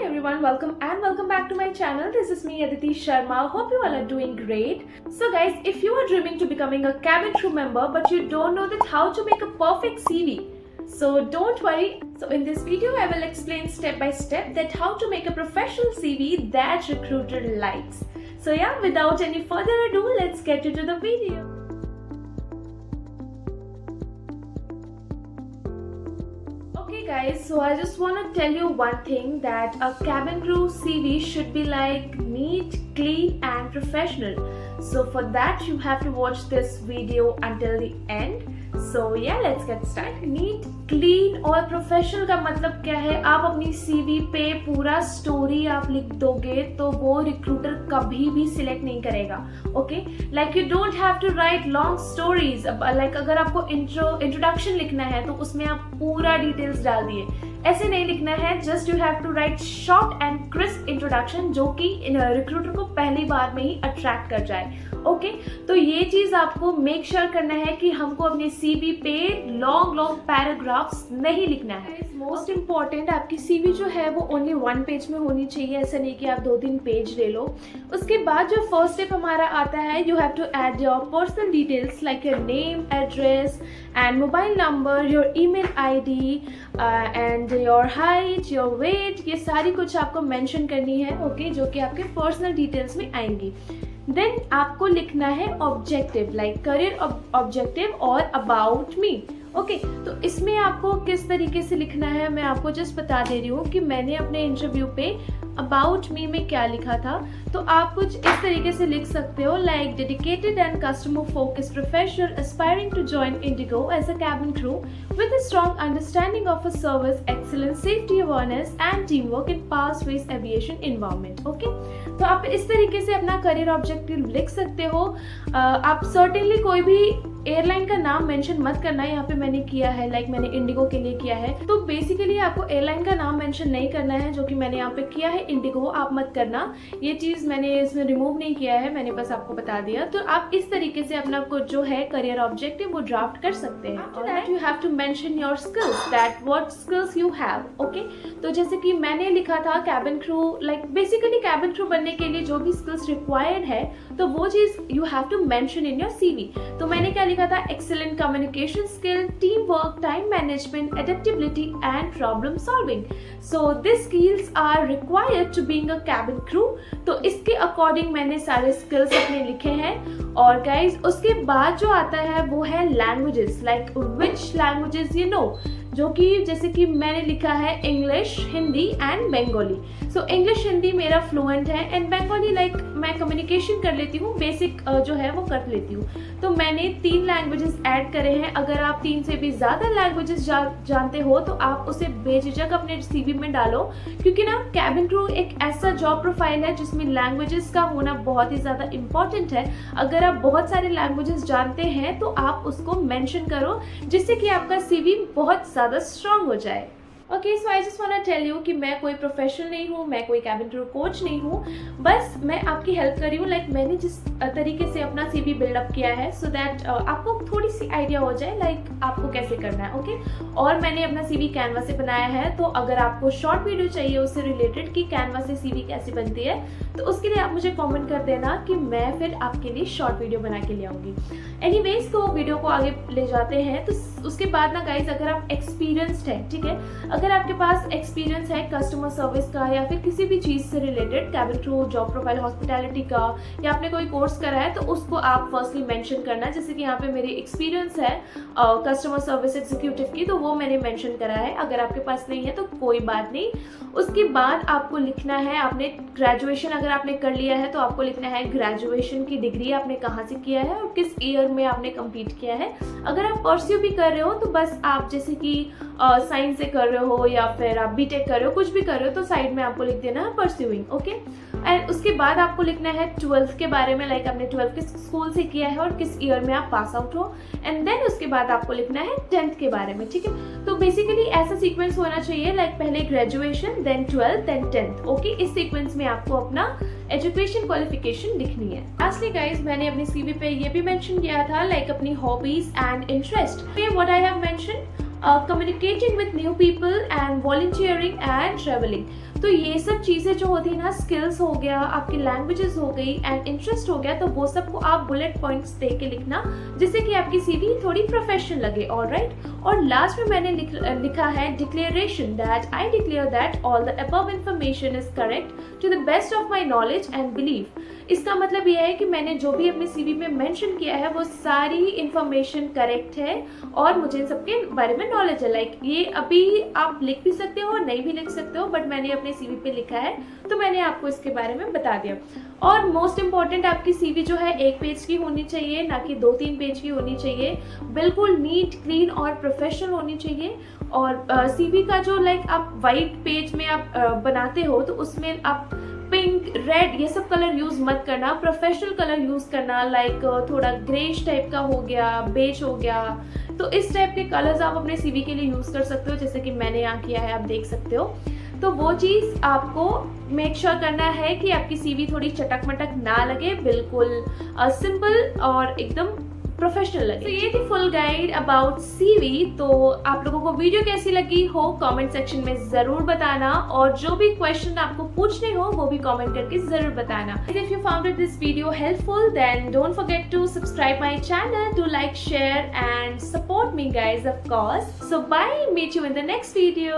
Hi everyone, welcome back to my channel. This is me Aditi Sharma. Hope you all are doing great. So guys, if you are dreaming to becoming a cabin crew member but you don't know that how to make a perfect CV, so don't worry. So in this video I will explain step by step that how to make a professional CV that recruiter likes. So yeah, without any further ado, let's get into the video. Okay guys, so I just want to tell you one thing, that a cabin crew CV should be like neat, clean and professional. So for that you have to watch this video until the end. So yeah, let's get started. Neat, clean और professional का मतलब क्या है? आप अपनी CV पे पूरा story आप लिख दोगे तो वो रिक्रूटर कभी भी सिलेक्ट नहीं करेगा. Okay, like you don't have to write long stories. Like अगर आपको इंट्रोडक्शन लिखना है तो उसमें आप पूरा डिटेल्स डाल दिए. ऐसे नहीं लिखना है. Just you have to write short and crisp introduction जो कि रिक्रूटर को पहली बार में ही अट्रैक्ट कर जाए. ओके, तो ये चीज आपको मेक श्योर करना है कि हमको अपने सीवी पे लॉन्ग पैराग्राफ्स नहीं लिखना है. मोस्ट इम्पॉर्टेंट, आपकी सीवी जो है वो ओनली 1 पेज में होनी चाहिए. ऐसा नहीं कि आप 2-3 पेज ले लो. उसके बाद जो फर्स्ट स्टेप हमारा आता है, you have to add your personal details like your name, address and mobile number, your email ID and your height, your weight. ये सारी कुछ आपको मेंशन करनी है. ओके, जो कि आपके पर्सनल डिटेल्स में आएंगी. देन आपको लिखना है ऑब्जेक्टिव, लाइक करियर ऑब्जेक्टिव और अबाउट मी. ओके, तो इसमें आपको किस तरीके से लिखना है मैं आपको जस्ट बता दे रही हूँ कि मैंने अपने इंटरव्यू पे अबाउट मी में क्या लिखा था. तो आप कुछ इस तरीके से लिख सकते हो, like dedicated and customer focused professional aspiring to join IndiGo as a cabin crew with a strong understanding of a service excellence, safety awareness and teamwork in fast-paced aviation environment. Okay, तो आप इस तरीके से अपना करियर ऑब्जेक्टिव लिख सकते हो. आप सर्टेनली कोई भी एयरलाइन का नाम मेंशन मत करना. यहाँ पे मैंने किया है, लाइक मैंने इंडिगो के लिए किया है. तो बेसिकली आपको एयरलाइन का नाम मेंशन नहीं करना है, जो कि मैंने यहाँ पे किया है इंडिगो. आप मत करना. ये चीज मैंने इसमें रिमूव नहीं किया है, मैंने बस आपको बता दिया. तो आप इस तरीके से अपना कुछ जो है करियर ऑब्जेक्टिव वो ड्राफ्ट कर सकते हैं. After that you have to mention your skills, that what skills you have. Okay, तो जैसे कि मैंने लिखा था cabin crew, like basically cabin crew बनने के लिए जो भी स्किल्स रिक्वायर्ड है तो वो चीज you have to mention in your CV. तो मैंने क्या लिखा था? Excellent communication skill, team work, time management, adaptability and problem solving. So this skills are required to being a cabin crew. तो इसके अकॉर्डिंग मैंने सारे स्किल्स अपने लिखे हैं. और गाइज उसके बाद जो आता है वो है languages, like which languages you know, जो कि जैसे कि मैंने लिखा है English, Hindi and Bengali. So English, Hindi मेरा फ्लुएंट है एंड बंगाली लाइक मैं कम्युनिकेशन कर लेती हूँ, बेसिक जो है वो कर लेती हूँ. तो मैंने 3 लैंग्वेजेस ऐड करे हैं. अगर आप 3 से भी ज़्यादा लैंग्वेजेस जानते हो तो आप उसे बेझिझक अपने सीवी में डालो, क्योंकि ना कैबिन क्रू एक ऐसा जॉब प्रोफाइल है जिसमें लैंग्वेजेस का होना बहुत ही ज़्यादा इंपॉर्टेंट है. अगर आप बहुत सारे लैंग्वेजेस जानते हैं तो आप उसको मेंशन करो, जिससे कि आपका सीवी बहुत ज़्यादा स्ट्रांग हो जाए. Okay, so I just want to tell you कि मैं कोई प्रोफेशनल नहीं हूँ, मैं कोई कैबिन क्रू कोच नहीं हूँ. बस मैं आपकी हेल्प कर रही हूँ, लाइक मैंने जिस तरीके से अपना सीवी बिल्डअप किया है, सो दैट आपको थोड़ी सी आइडिया हो जाए लाइक आपको कैसे करना है. ओके, और मैंने अपना सीवी कैनवा से बनाया है. तो अगर आपको शॉर्ट वीडियो चाहिए उससे रिलेटेड कि कैनवा से सीवी कैसे बनती है, तो उसके लिए आप मुझे कॉमेंट कर देना कि मैं फिर आपके लिए शॉर्ट वीडियो बना के ले आऊँगी. एनीवेज, तो वीडियो को आगे ले जाते हैं. तो उसके बाद ना गाइज, अगर आप एक्सपीरियंस्ड है, ठीक है, अगर आपके पास एक्सपीरियंस है कस्टमर सर्विस का या फिर किसी भी चीज़ से related, cabin crew, job profile, hospitality का, या आपने कोई कोर्स करा है, तो उसको आप फर्स्टली मेंशन करना. जैसे कि यहाँ पे मेरी एक्सपीरियंस है कस्टमर सर्विस एग्जीक्यूटिव की, तो वो मैंने मेंशन करा है. अगर आपके पास नहीं है तो कोई बात नहीं. उसके बाद आपको लिखना है, आपने ग्रेजुएशन अगर आपने कर लिया है तो आपको लिखना है ग्रेजुएशन की डिग्री आपने कहाँ से किया है और किस ईयर में आपने कंप्लीट किया है. अगर आप परस्यू भी कर रहे हो तो बस आप जैसे कि साइंस से कर रहे हो या फिर आप बीटेक कर रहे हो, कुछ भी कर रहे हो, तो साइड में आपको लिख देना है परस्यूइंग. ओके, एंड उसके बाद आपको लिखना है 12th के बारे में, लाइक आपने 12th किस स्कूल से किया है और किस ईयर में आप पास आउट हो. एंड देन उसके बाद आपको लिखना है 10th के बारे में. ठीक है, तो बेसिकली ऐसा सीक्वेंस होना चाहिए, लाइक पहले graduation, then 12th, then 10th. Okay, इस सीक्वेंस में आपको अपना एजुकेशन क्वालिफिकेशन लिखनी है. लास्टली गाइज, मैंने अपनी सीवी पे ये भी मेंशन किया था, लाइक अपनी hobbies and interest. What I have mention, communicating with new people and volunteering and traveling. तो ये सब चीज़ें जो होती है ना, स्किल्स हो गया, आपकी लैंग्वेजेस हो गई एंड इंटरेस्ट हो गया, तो वो सबको आप बुलेट पॉइंट्स दे के लिखना जिससे कि आपकी सीवी थोड़ी प्रोफेशनल लगे। ऑलराइट, और लास्ट में मैंने लिखा है declaration, that I declare that all the above information is correct to the best of my knowledge and belief. इसका मतलब यह है कि मैंने जो भी अपने सीवी में मेंशन किया है वो सारी इंफॉर्मेशन करेक्ट है और मुझे इन सबके बारे में नॉलेज है। लाइक ये अभी आप लिख भी सकते हो, नहीं भी लिख सकते हो, बट मैंने अपने सीवी पे लिखा है तो मैंने आपको इसके बारे में बता दिया। और मोस्ट इम्पॉर्टेंट, आपकी सीवी जो है 1 पेज की होनी चाहिए, ना कि 2-3 पेज की होनी चाहिए। बिल्कुल नीट, क्लीन और प्रोफेशनल होनी चाहिए। और सीवी का जो लाइक आप वाइट पेज में आप बनाते हो तो उसमें आप पिंक, रेड ये सब कलर यूज मत करना, प्रोफेशनल कलर यूज करना। लाइक थोड़ा ग्रेश टाइप का हो गया, बेज हो गया, तो इस टाइप के कलर्स आप अपने सीवी के लिए यूज कर सकते हो, जैसे कि मैंने यहाँ किया है, आप देख सकते हो। तो वो चीज़ आपको मेक श्योर करना है कि आपकी सीवी थोड़ी चटक मटक ना लगे, बिल्कुल सिंपल और एकदम प्रोफेशनल लगे। तो ये थी फुल गाइड अबाउट सीवी। तो आप लोगों को वीडियो कैसी लगी हो कमेंट सेक्शन में जरूर बताना, और जो भी क्वेश्चन आपको पूछने हो वो भी कमेंट करके जरूर बताना। If you founded this video helpful then don't forget to subscribe my channel, to like, share and support me guys of course. So bye, meet you in the next video.